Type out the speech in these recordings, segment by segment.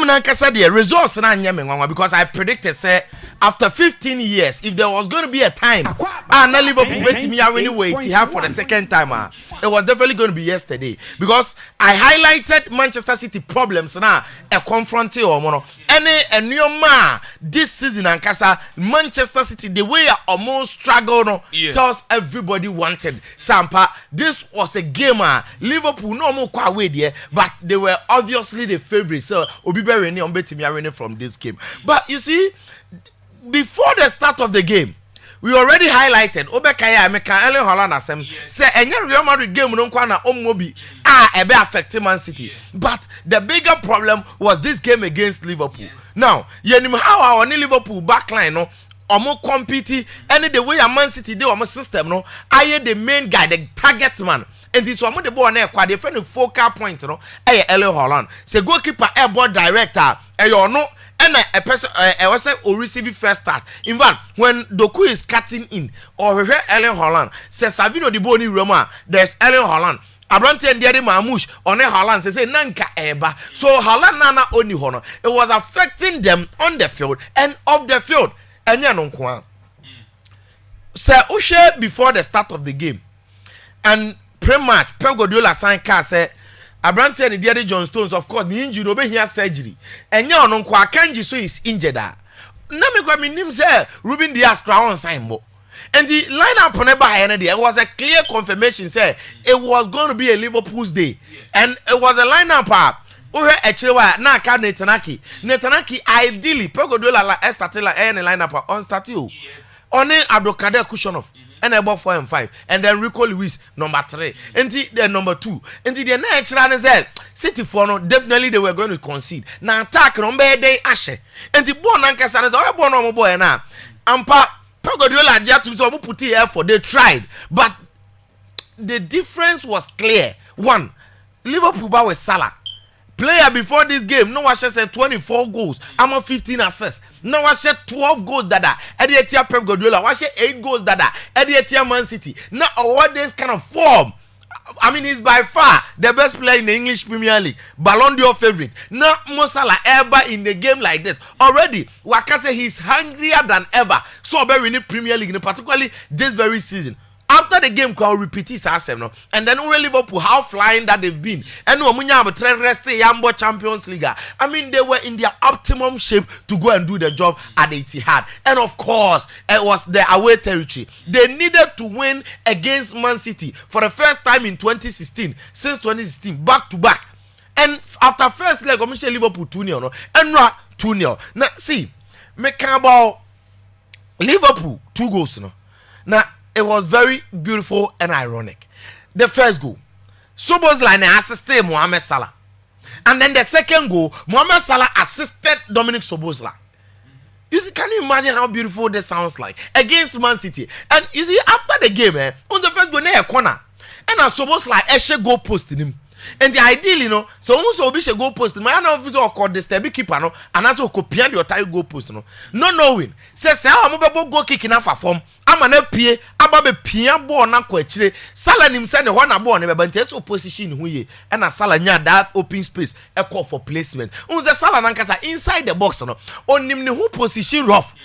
nankasa the results na nyame because I predicted say after 15 years if there was going to be a time na Liverpool wait me anyway to have for the second time it was definitely going to be yesterday because I highlighted Manchester City problems na a confronting or mono any new man this season nankasa Manchester City the way almost struggle no tells everybody wanted Sampa this was a game Liverpool no more quite away there but they were obviously the favorites so obi be reni on betimi winning from this game but you see before the start of the game we already highlighted obekaya American Erling Haaland asem say enye Real Madrid game no kwa na omobi ebe affect Man City but the bigger problem was this game against Liverpool now yenim how our Liverpool backline no omo compete any the way a Man City dey omo system no aye the main guy the target man and this one the ball na kwa the friend focal point no Erling Haaland say goalkeeper ball director no and a person was a receive first start in fact when Doku is cutting in or Erling Haaland says Savino the boni Roma there's Erling Haaland Abrante and Diary Mamush on a Haaland say Nanka Eba so Haaland Nana only honor it was affecting them on the field and off the field and ya Sir Ushe before the start of the game and pre-match Pep Guardiola signed car say Abrante and Diary John Stones of course the injury over here surgery and ya on Kanji so is injured na me kwa minim say Ruben Dias crown sign mo and the lineup on there was a clear confirmation say it was going to be a Liverpool's day and it was a lineup Ohe echirewa na ka Netanaki ideally Pep Guardiola started like any lineup on starting on Abdulkader Kushonov and about 4 and 5 and then Rico Lewis number 3 and the number 2 and the next run is City for no definitely they were going to concede now attack number day ashe and the ball nankasa is all born on boy na ampa Pep Guardiola just to so put it effort they tried but the difference was clear one Liverpool with Salah player before this game no was said 24 goals I'm 15 assists no was said 12 goals dada Edia Pep Guardiola was 8 goals dada Edia Man City now what this kind of form I mean he's by far the best player in the English Premier League Ballon d'Or favorite now Mo Salah ever in the game like this already Waka say he's hungrier than ever so very in the Premier League particularly this very season. After the game, crowd repeat it no, and then we Liverpool how flying that they've been. And we have a rest Yambo Champions League. I mean, they were in their optimum shape to go and do the job at the Etihad. And of course, it was their away territory. They needed to win against Man City for the first time in 2016, since 2016, back to back. And after first leg, I'm sure Liverpool 2-0, no, and not 2-0. Now, see, make about Liverpool 2 goals, no. Now. It was very beautiful and ironic. The first goal, Szoboszlai assisted Mohamed Salah, and then the second goal, Mohamed Salah assisted Dominic Szoboszlai. You see, can you imagine how beautiful this sounds like against Man City? And you see, after the game, on the first goal, near a corner, and Szoboszlai goal post in him. And the ideal, you know, so also be goal post. My know if you call the stable keeper, no, and also copy the entire goal post, no, no knowing. Says, I'm a goal kicking off a form. I'm an FPA, I'm a Pia born na kwechire. Salah himself the one born, but there's opposition who ye, and a Salah near that open space, a call for placement. Unza Salah nankasa inside the box, no, on him who position rough.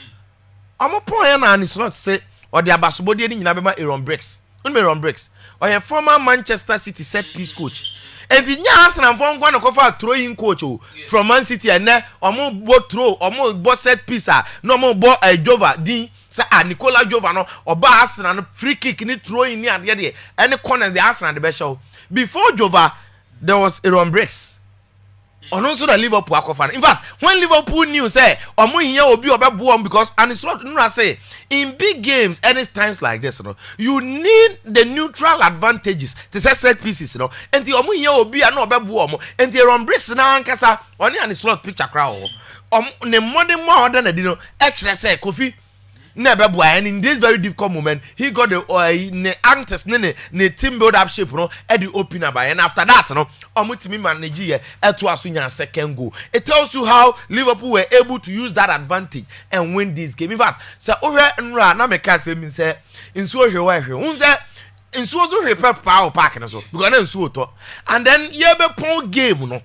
I'm a point and it's not say, or the Abasubodi in Nabema Aaron Bricks. Aaron Bricks, or a former Manchester City set piece coach. And the Arsenal from one of our throwing coach from Man City and there or more both throw or more both set piece no more ball a Jova D Nicola Jovano or Arsenal free kick in it throwing near the other any corner the Arsenal the best show. Before Jova there was Aaron Bricks. And also the Liverpool fan. In fact, when Liverpool knew say omo here will be about because and it's not I say in big games any times like this, you know, you need the neutral advantages to set pieces, you know. And the omo here will be no about and the Aaron Bricks na ankasa only and slot picture crowd. The modern more than a extra say Kofi never boy and in this very difficult moment he got the antes ne team build up shape no at the opener by and after that no omutimi manage here to asunya second goal. It tells you how Liverpool were able to use that advantage and win this game. In fact say owe nra na make say mean say nsuo hwe unze nsuo zo hwe power park na so because na nsuo to and then ye be pon game no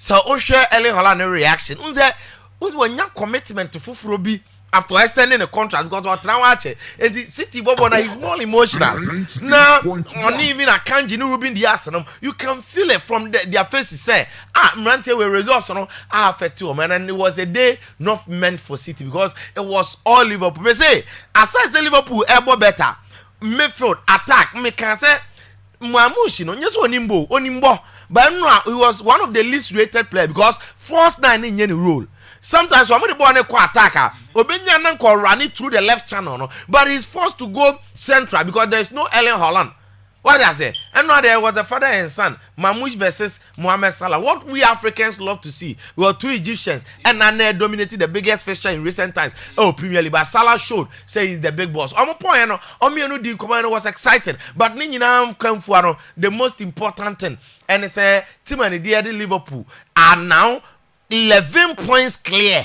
So Osha Erling Haaland reaction. Who's when your commitment to Fufurobi after extending a contract because what now watch it. And the City Bobo is more emotional. Now on even a kanji no Rubin the Arsenal, you can feel it from their faces say, Mrante will results on affect you, man. And it was a day not meant for City because it was all Liverpool. They say, aside the Liverpool elbow better, midfield attack, me can say Mwamushi, yes, onimbo. But no, he was one of the least rated players because first 9 in any role. Sometimes somebody born a attacker, Obinyan can run it through the left channel, no? But he's forced to go central because there is no Erling Haaland. What did I say? And now there was a father and son, Mamouche versus Mohamed Salah. What we Africans love to see, we were 2 Egyptians, and Nane dominated the biggest fixture in recent times. Oh, Premier League, but Salah showed, say he's the big boss. On my point, Omiano Commander was excited, but Ninina come for the most important thing, and it's a team and the Liverpool are now 11 points clear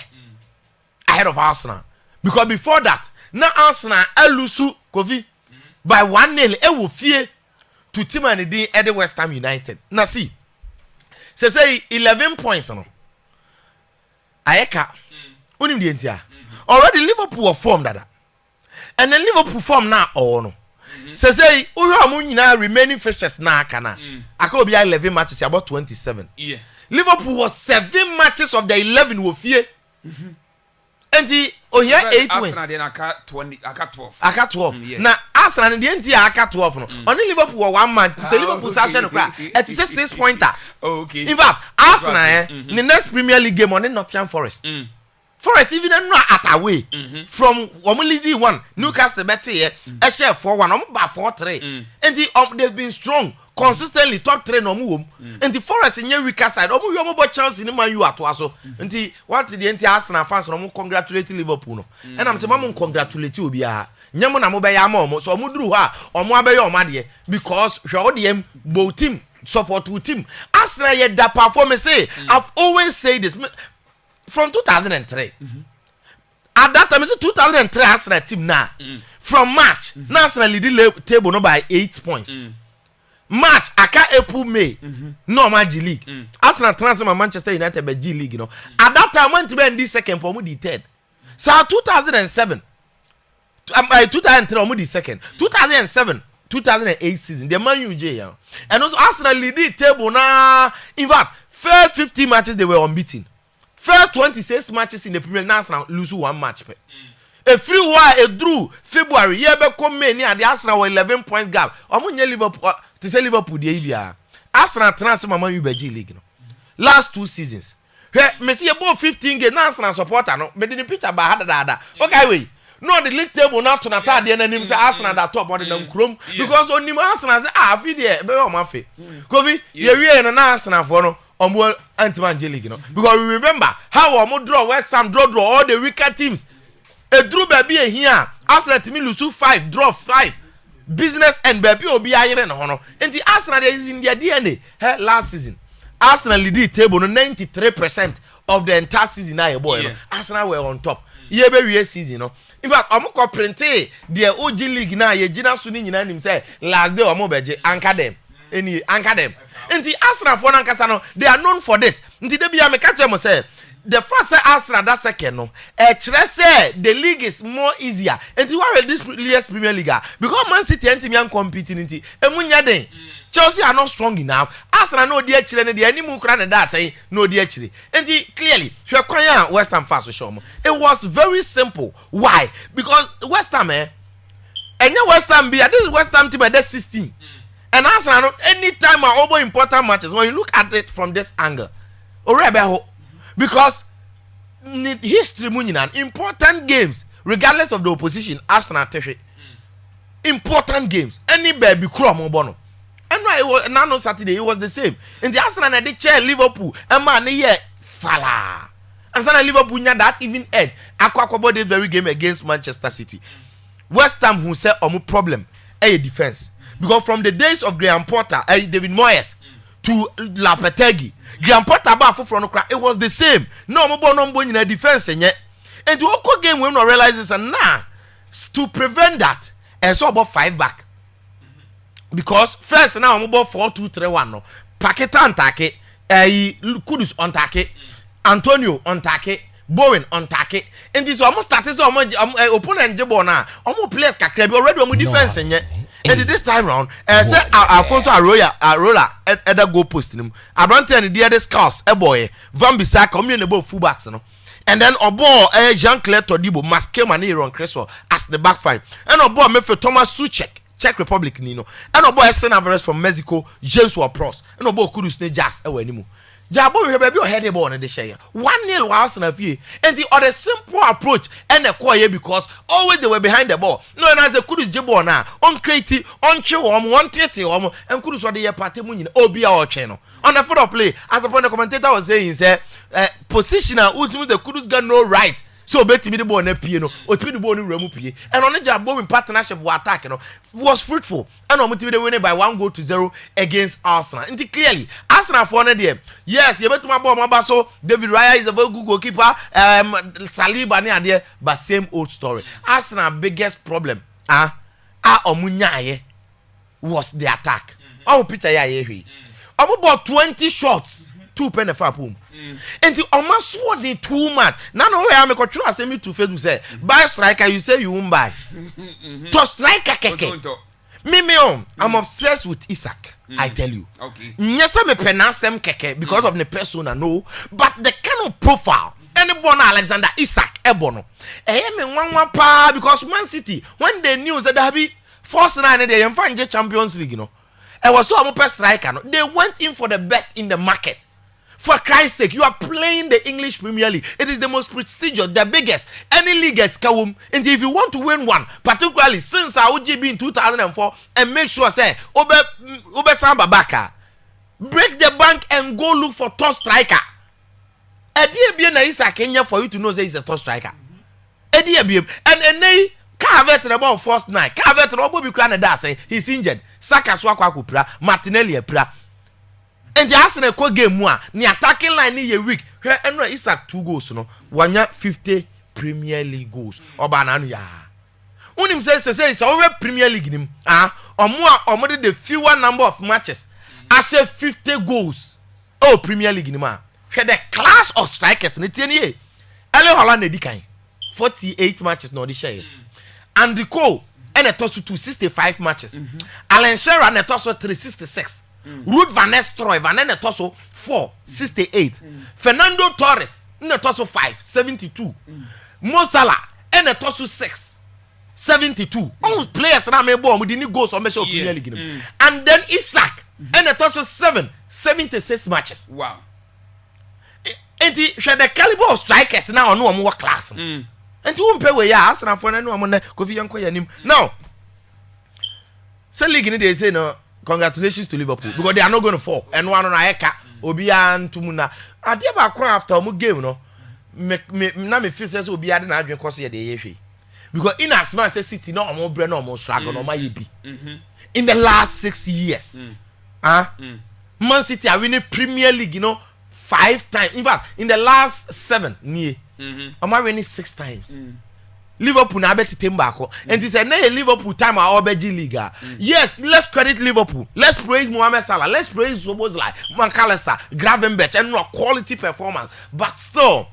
ahead of Arsenal. Because before that, now Arsenal elusu Kofi by 1-0. It will fear to team and the at the West Ham United. Now see, say 11 points. No, Ayeka, unim the entire. Already Liverpool formed that, and then Liverpool form now. Oh no, say Uramunina remaining fixtures now. Kana, I could be 11 matches about 27. Yeah. Liverpool was 7 matches of the 11 with fear. And the here 8 wins. Arsenal then aka 20, aka 12. Aka 12. Yeah. Now Arsenal in the end aka 12 no. Only Liverpool 1 month. Say Liverpool session cry. It's a 6 pointer. Okay. In fact, Arsenal in the next Premier League game on Nottingham Forest. Forest even not at away from Omulidi 1 Newcastle better here. A share 4-1 4-3. And they've been strong. Consistently top 3 no mu and the Forest in your weaker side omu yo mo chance in man you atoaso nti what the Arsenal fans no congratulate Liverpool no and I'm say mo congratulate obi a nyam na mo be ya ma so mo duru ha omo abeya o made because hwe o de both team support with team Arsenal ye da performance say I've always said this from 2003 at that time it's 2003 Arsenal team now from March Arsenal lead the table no by 8 points. March aka April May no G League Arsenal transfer Manchester United by G League at that time went to be in this second for the third so 2007 2003 or the second 2007 2008 season the Man U and also Arsenal lead the table now in fact first 50 matches they were unbeaten first 26 matches in the Premier League Arsenal lose 1 match a free while a drew February year be come May near the Arsenal 11 points gap omunye Liverpool to say Liverpool the Ibia Arsenal transfer Man U G League no last 2 seasons me see about 15 games Arsenal supporter no but the picture ba hada okay wait no the league table now to nata the enim say Arsenal that top more than Chrome because onim Arsenal say fi there be o ma fe Kofi ye wie na Arsenal for no omo anti-Man League no because we remember how omo draw West Ham draw all the weaker teams a drew baby here Arsenal to me lose 5 draw 5 business and baby obi ayere no no and the Arsenal is in their DNA last season Arsenal lead the table no 93% of the entire season now boy no Arsenal were on top ye be we season no in fact omo ko print the OG league na ye gina so ni nyina nim say last day omo beje anchor them and the Arsenal for nankasa no they are known for this nti de bia me catch them say the first Arsenal that second no say the league is more easier and why will this year's Premier League because Man City and team competing nti emunya den Chelsea are not strong enough Arsenal no dey chire ne dey animu kra ne da say no dey chire and clearly hwe kwan West Ham fans show mo it was very simple why because West Ham West Ham be this West Ham team at 16 and Arsenal anytime over important matches when you look at it from this angle already because history munyinan important games regardless of the opposition Arsenal tefe important games any baby krom obono and why it was now Saturday it was the same in the Arsenal na dey chair Liverpool and man here fala and so Liverpool nya that even edge akwakobo the very game against Manchester City West Ham who say omo problem defense because from the days of Graham Potter David Moyes to Lopetegui Graham Potter ba for no cry it was the same no mo bo in a defense and the whole game we no realize this and now to prevent that and so about 5 back because first now mo 4-2-3-1 no packet and take Kudus on take, Antonio on take, Bowen on take, and this almost started so much opponent Jabona, almost players can already on defense and yet. And this time round, say Alfonso Arola at the goal post him. Abrante and the other scouts, a boy, Van Bissaka, communable fullbacks, no. And then Obo Jean-Claire Todibo must came and on Creswell as the back five. And Obo made for Thomas Suchek, Czech Republic, Nino. And Obo Sen Alvarez from Mexico, James Ward-Prowse. And Obo Kudus ne Jazz anymore. Jabo we baby head ball in the share. 1-0 was na fie. And the other simple approach and the quiet because always they were behind the ball. No, and as the Kudus Jabo na on creative, on chill, 130 and Kudus what the party mun Obia or channel. On the foot of play, as the point the commentator was saying, say positioner ultimately the Kudus got no right. So bet me the ball na pie no, otimi the ball no remu pie. And on the Jabo in partnership with attack no was fruitful. And on the winning by 1-0 against Arsenal. And clearly, Arsenal for there. Yes, you bet my ball my so David Raya is a very good goalkeeper. Saliba near there, but same old story. Arsenal biggest problem omunyaye was the attack. Oh Peter ya about 20 shots, 2 pen and 5 boom. And the almost what they too much. Now no way I make control send me to Facebook say buy striker you say you won't buy. To striker keke. I'm obsessed with Isaac. I tell you. Okay. Yes, I'm a penasem keke because of the persona no, but the kind of profile. Anyone Alexander Isaac Ebono. One pa because Man City when they knew that they be first 9 they find the Champions League, you know. I was so a striker. No? They went in for the best in the market. For Christ's sake, you are playing the English Premier League. It is the most prestigious, the biggest. Any league is kawum. And if you want to win one, particularly since our OGB in 2004, and make sure say Obe Samba Baka, break the bank and go look for top striker. Eddie Bien is a Kenya for you to know that he's a top striker. Eddie Bien and they Carvet about first night. Carvet Robo Buchanan say he's injured. Saka Swakwa Kupra, Martinelli pra. And the Arsenal ko game one, ni attacking line ni week. Here and Isaac 2 goals no. Wanya 50 Premier League goals. Obananu ya. Unim say it's already Premier League nim. Omo the fewer number of matches. I say 50 goals. Oh Premier League nim ah. Here the class of strikers ni tienie. Ele Holland edi kan. 48 matches no the share. And the Cole and a toss to 65 matches. Alan Shearer and a toss 366. Ruud van Nistelrooy van a toss 468. Fernando Torres in a toss 572. Mo Salah and a toss 672. All players na me born with the new goals on Premier League. And then Isaac and a toss 76 matches. Wow. And the caliber of strikers now no more class. And you won't pay where you ask and for no one Kofi Yanko Yanim. Now, so league they say no, congratulations to Liverpool because they are not going to fall. And one on Aeka, Obian Tumuna. I did about after a game, no. Me feel says Obian and Adrian Corsia the because in as much as City no more brain no more struggle no my be. In the last 6 years, Man City are winning Premier League, you know, 5 times. In fact, in the last 7 near. I'm winning 6 times. Liverpool na bet Timbako. And he said, "Nay, Liverpool time our Belgian League." Yes, let's credit Liverpool. Let's praise Mohamed Salah. Let's praise Szoboszlai, McAllister, Gravenberch, and no quality performance. But still,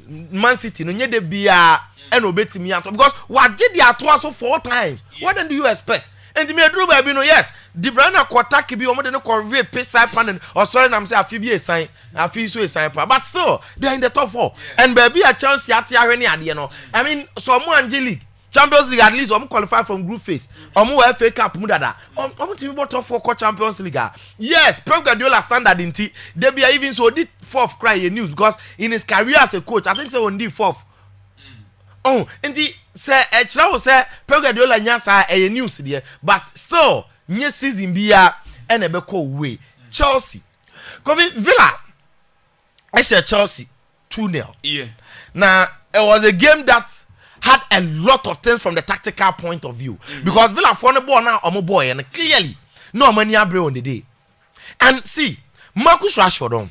Man City no nye de bia and obeti me out because what did they atoa so 4 times? What then do you expect? And the medru baby no yes, the brand akwataki bi omo de no correct pay side plan or sorry na am say afi bi a sign, afi so a sign but still they are in the top 4. And baby a chance yati ahwe ade no. I mean so mo Angelique Champions League at least omo qualify from group phase. Omo FA Cup mu dada. Omo team top 4 co Champions League. Yes, Pep Guardiola standard in T. They be even so did 4th cry a news because in his career as a coach I think so on the 4th. Oh, and the say Echra say Pep Guardiola nyasa a news there, but still nye season bia and a beko way. Chelsea. Kofi Villa. I said Chelsea 2-0. Yeah. Now it was a game that had a lot of things from the tactical point of view. Because Villa for the ball now omo boy and clearly no money abre on the day. And see, Marcus Rashford on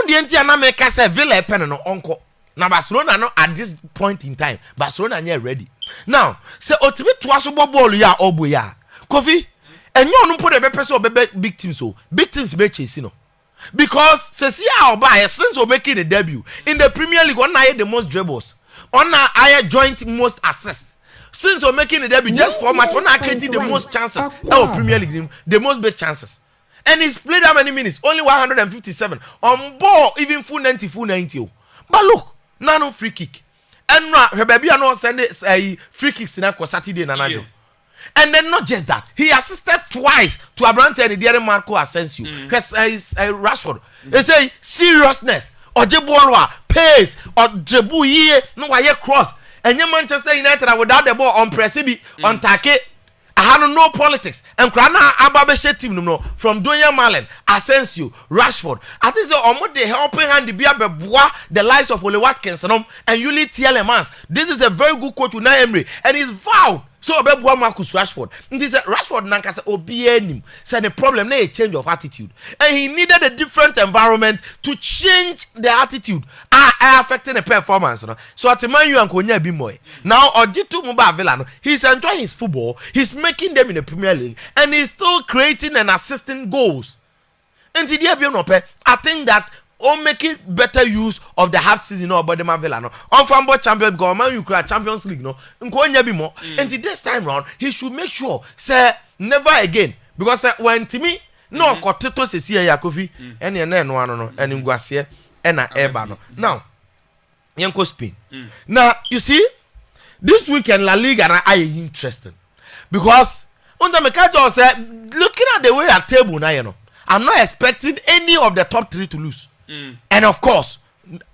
the entire make say Villa pen no uncle. Now Barcelona no at this point in time. Barcelona are ready. Now, say ultimate twaso ball ya obo ya. Kofi and you don't put a person big teams so big teams be chasing no. Because Cecilia Oba since we're making a debut in the Premier League, on the most dribbles, on our joint most assists. Since we're making a debut, just for match, on creating the most chances. Premier League, the most big chances. And he's played how many minutes? Only 157. On ball, even full 90, full 90. But look, no free kick. And her baby are not sending a free kick for Saturday and And then not just that, he assisted twice to Abrante and the Marco Asensio. Rashford. They say seriousness or Jebolwa pace or Jebu ye no why cross. And your Manchester United are without the ball on Presibi on Take. I have no politics. And Krana Ababeshe team no from Donya Malen, Asensio, Rashford. I think so almost the helping hand the Biabebois, the lives of Ole Watkins and Yuli Tielemans. This is a very good coach with Emery, and he's vowed. So Obebua Marcus Rashford. And he said Rashford Nanka said Obienim said the problem na a change of attitude. And he needed a different environment to change the attitude. Affecting the performance. No? So at the man you and Konya Bimoy. Now Ojitu Muba Villa, he's enjoying his football, he's making them in the Premier League, and he's still creating and assisting goals. And I think that making better use of the half season about the Villa no on Fambo champion government you create Champions League no nkonya bi mo and this time round he should make sure say never again because when Timmy no koteto sesi ya Kofi ene na eno ano no ene nguase e na eba no now yenko Spain now you see this weekend La Liga na are interesting because under Mekajo say looking at the way at table now you know I'm not expecting any of the top 3 to lose. And of course,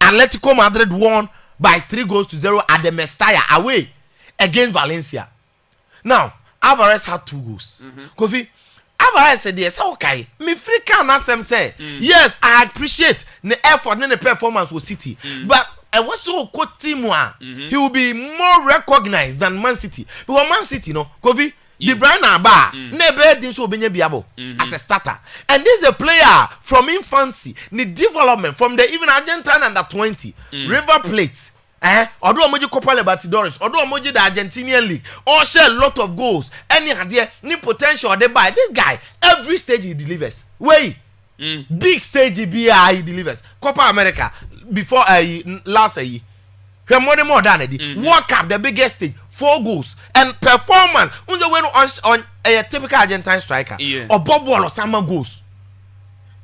Atletico Madrid won by 3-0 at the Mestalla away against Valencia. Now, Alvarez had 2 goals. Kofi, Alvarez said, yes, okay. Me free can ask say, yes, I appreciate the effort and the performance with City. But I was so good team he will be more recognized than Man City. Because Man City, no, Kofi, De Bruyne Aba never did so biabo as a starter, and this is a player from infancy, the development from the even Argentine under 20 River Plate. Although Moji Copa Libertadores, although Moji the Argentinian League, all share a lot of goals. Any idea, any potential they buy. This guy, every stage he delivers. Wait, big stage he delivers. Copa America before last year. More than World Cup, the biggest stage, 4 goals and performance. On a typical Argentine striker or Bob Wall or Samba goals.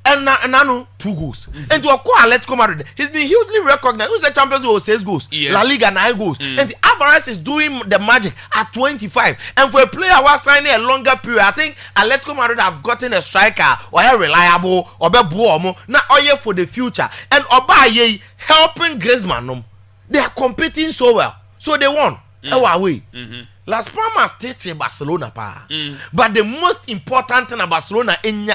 And now 2 goals. And to acquire Atletico Madrid, he's been hugely recognized. Who's the champion who 6 goals? La Liga 9 goals. And the Alvarez is doing the magic at 25. And for a player who is signing a longer period, I think Atletico Madrid have gotten a striker or a reliable or a now all for the future. And Obaye helping Griezmann. They are competing so well. So they won. Away. Las Palmas stayed Barcelona pa. But the most important thing about Barcelona in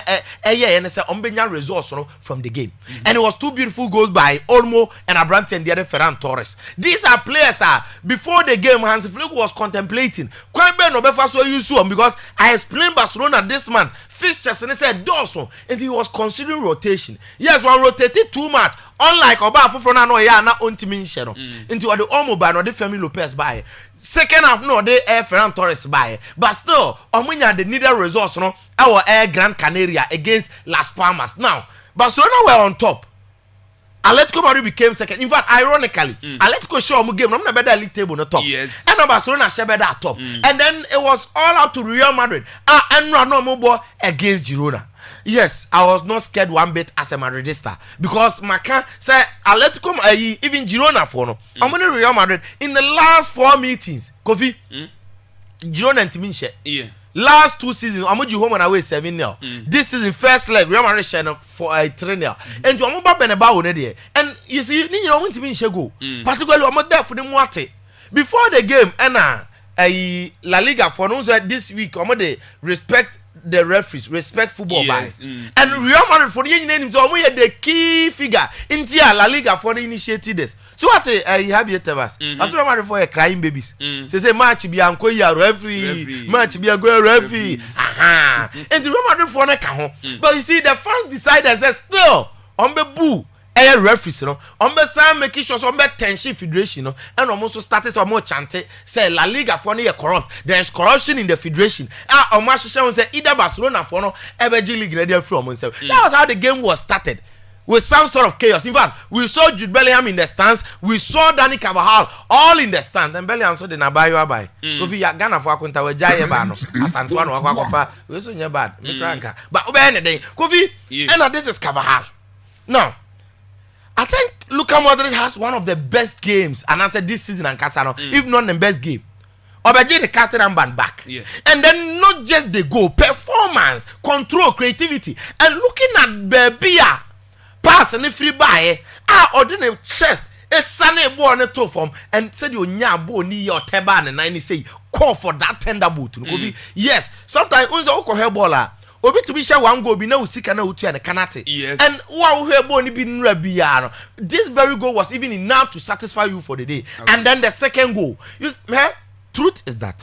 results from the game. And it was 2 beautiful goals by Olmo and Abrante and the other Ferran Torres. These are players before the game Hans Flick was contemplating. Because I explained Barcelona this month. Fixtures and he said Dawson and he was considering rotation. Yes, one rotated too much. Unlike Oba Fofana no ya na ontimi nhyero. Into the Olmo by no the Femi Lopez by. Second half no they Ferran Torres by. But still, omunya the needed results no our Gran Canaria against Las Palmas. Now, Barcelona were on top. Atletico Madrid became second. In fact, ironically, Atletico show them game. I'm not better league table no top. Yes. And Barcelona share better top. And then it was all out to Real Madrid. And no more against Girona. Yes, I was not scared one bit as a Madridista because Macan said Atletico, even Girona for no. I'm going to Real Madrid in the last 4 meetings. Kofi, Girona and Timinche. Yeah. Last 2 seasons, I'm going to home and away 7-0. This season, first leg, Real Madrid share for a 3-0. And to Amoba Beneba there. And you see, you know when Timinche go, particularly I'm there for the Muate before the game. And La Liga for those this week, I'm going to respect the referees, respect football by. And Real Madrid for the name so we the key figure in La Liga for the initiated this. So what you have yet of us. That's Real Madrid for crying babies. Say match be anko ya referee, match be a go referee. Aha. And the Real Madrid for na ka ho. But you see the fans decided that still on the boo referees no on be sam making sure so be tension federation no and almost started so more chante say La Liga for no corrupt. There is corruption in the federation. Omashasha say either Barcelona for no ever league ready from himself. That was how the game was started. With some sort of chaos. In fact, we saw Jude Bellingham in the stands. We saw Danny Carvajal all in the stands. And Bellingham saw the Nabayo Abai. If you are Ghana for Akunta, we Jaya Bano, as Antoine Wakafa, we saw your bad. But over any day, Kofi, and this is Carvajal. Now, I think Luka Modric has one of the best games, and I said this season and Casano, if not the best game. Obaji the captain and band back. Yeah. And then not just the goal, performance, control, creativity, and looking at Bebia. Pass and free buy ordinary chest a sunny born to form and said you nya bo ni your teban and I say call for that tender boot. Yes, sometimes unzo oko hair baller obi to be sure one go be no sika na utu and kanate. Yes. And wow hair bone be nrabiano. This very goal was even enough to satisfy you for the day. Okay. And then the second goal. Truth is that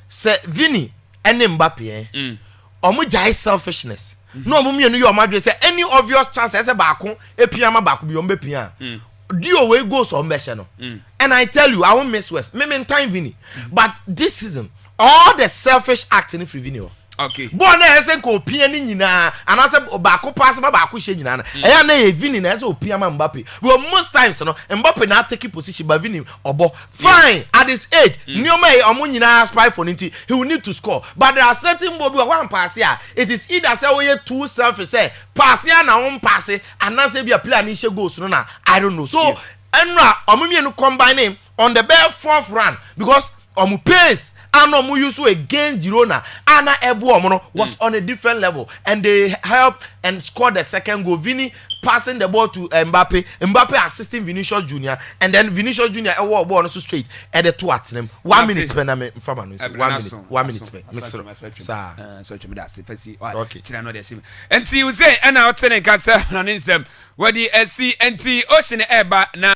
say Vini and Mbappe omo jai selfishness. No, me and you are Madrid say any obvious chance as a bacon, a piano back be on Bepia. Do your way goes on Beshano. And I tell you, I won't miss West. Maybe time Vinny. But this season, all the selfish acting in Vini. Okay. Born as a co pianing and I said, Obako pass my back with Shin. And I know Vinny as a Piama Mbappe. Well, most times, Mbappe not taking position by Vinny or Bo. Fine, at this age, New May or Munina spy for Ninty, he will need to score. But there are certain Bobby one pass here. It is either say we too selfish, say, pass here now, one pass it, and not say be a plan, he should go soon. I don't know. So, and now, combine him on the bare fourth run because pace. Ano mu use against Girona. Anna Ebuomono was on a different level, and they helped and scored the second goal. Vini passing the ball to Mbappe. Mbappe assisting Vinicius Junior, and then Vinicius Junior award ball also straight at the two at them. 1 minute spend. 1 minute spend. Okay. And you say, and I'll tell you, Castle on Instagram. What the SC and Ocean Eba now.